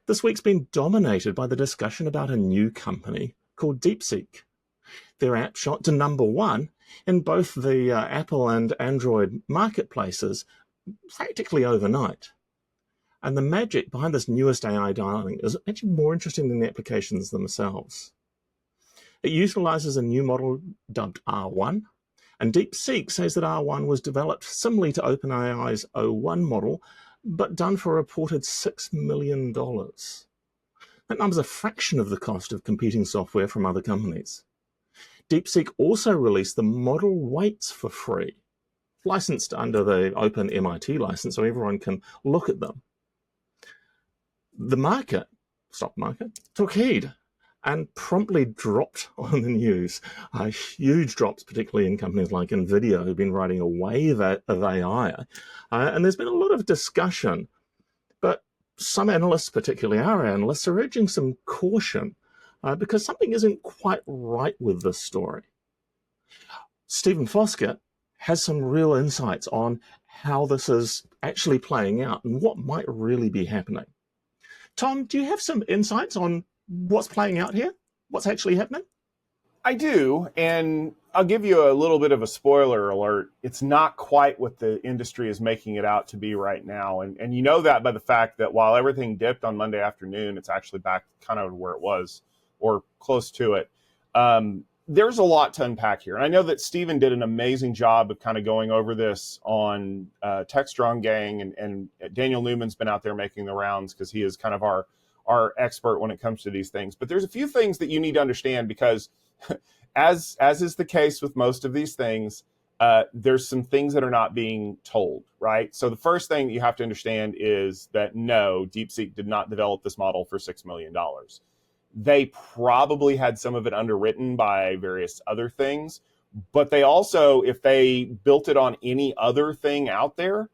This week's been dominated by the discussion about a new company called DeepSeek. Their app shot to #1 in both the Apple and Android marketplaces practically overnight. And the magic behind this newest AI darling is actually more interesting than the applications themselves. It utilizes a new model dubbed R1, and DeepSeek says that R1 was developed similarly to OpenAI's O1 model, but done for a reported $6 million. That number's a fraction of the cost of competing software from other companies. DeepSeek also released the model weights for free, licensed under the Open MIT license so everyone can look at them. The stock market, took heed and promptly dropped on the news. Huge drops, particularly in companies like NVIDIA, who've been riding a wave of AI. And there's been a lot of discussion, but some analysts, particularly our analysts, are urging some caution because something isn't quite right with this story. Stephen Foskett has some real insights on how this is actually playing out and what might really be happening. Tom, do you have some insights on what's playing out here? What's actually happening? I do, and I'll give you a little bit of a spoiler alert. It's not quite what the industry is making it out to be right now. And you know that by the fact that while everything dipped on Monday afternoon, it's actually back kind of where it was or close to it. There's a lot to unpack here. And I know that Stephen did an amazing job of kind of going over this on TechStrong Gang, and Daniel Newman's been out there making the rounds because he is kind of our expert when it comes to these things. But there's a few things that you need to understand because as is the case with most of these things, there's some things that are not being told, right? So the first thing you have to understand is that no, DeepSeek did not develop this model for $6 million. They probably had some of it underwritten by various other things, but they also, if they built it on any other thing out there,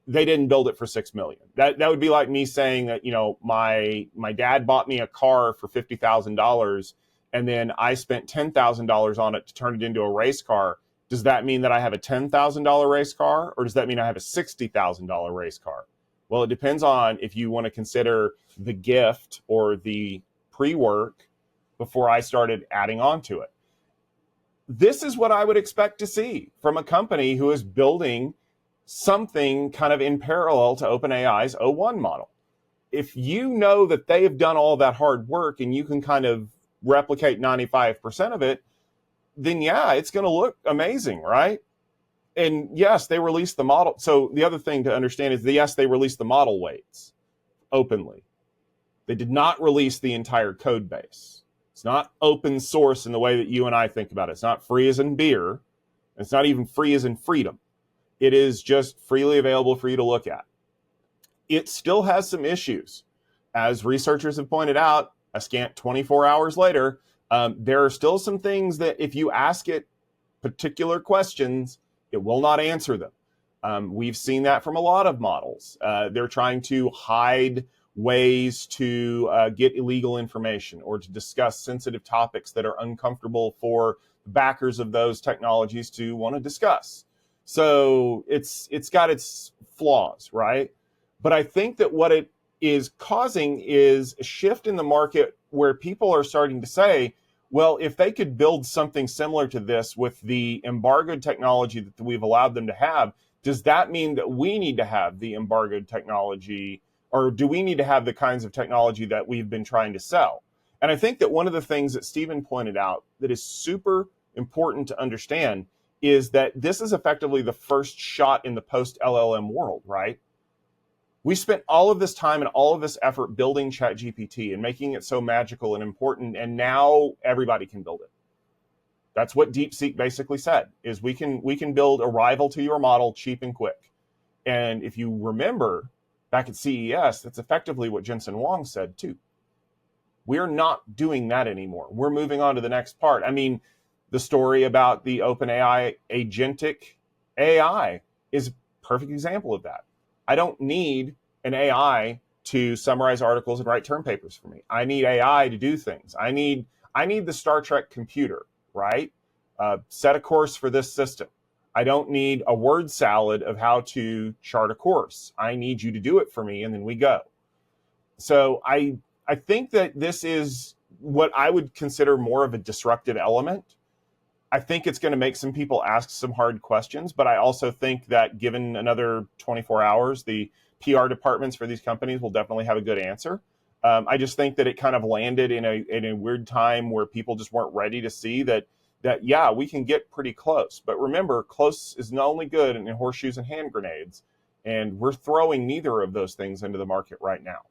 they didn't build it for $6 million. That would be like me saying that, you know, my dad bought me a car for $50,000 and then I spent $10,000 on it to turn it into a race car. Does that mean that I have a $10,000 race car, or does that mean I have a $60,000 race car? Well, it depends on if you want to consider the gift or the pre-work before I started adding on to it. This is what I would expect to see from a company who is building something kind of in parallel to OpenAI's O1 model. If you know that they have done all that hard work and you can kind of replicate 95% of it, then yeah, it's going to look amazing, right? And yes, they released the model. So the other thing to understand is that yes, they released the model weights openly. They did not release the entire code base. It's not open source in the way that you and I think about it. It's not free as in beer. It's not even free as in freedom. It is just freely available for you to look at. It still has some issues. As researchers have pointed out, a scant 24 hours later, there are still some things that if you ask it particular questions, it will not answer them. We've seen that from a lot of models. They're trying to hide ways to get illegal information or to discuss sensitive topics that are uncomfortable for the backers of those technologies to want to discuss. So it's got its flaws, right? But I think that what it is causing is a shift in the market where people are starting to say, well, if they could build something similar to this with the embargoed technology that we've allowed them to have, does that mean that we need to have the embargoed technology, or do we need to have the kinds of technology that we've been trying to sell? And I think that one of the things that Stephen pointed out that is super important to understand is that this is effectively the first shot in the post-LLM world, right? We spent all of this time and all of this effort building ChatGPT and making it so magical and important, and now everybody can build it. That's what DeepSeek basically said, is we can build a rival to your model cheap and quick. And if you remember, back at CES, that's effectively what Jensen Huang said too. We're not doing that anymore. We're moving on to the next part. I mean, the story about the OpenAI agentic AI is a perfect example of that. I don't need an AI to summarize articles and write term papers for me. I need AI to do things. I need the Star Trek computer, right? Set a course for this system. I don't need a word salad of how to chart a course. I need you to do it for me, and then we go. So I think that this is what I would consider more of a disruptive element. I think it's going to make some people ask some hard questions, but I also think that given another 24 hours, the PR departments for these companies will definitely have a good answer. I just think that it kind of landed in a weird time where people just weren't ready to see that yeah, we can get pretty close. But remember, close is not only good in horseshoes and hand grenades, and we're throwing neither of those things into the market right now.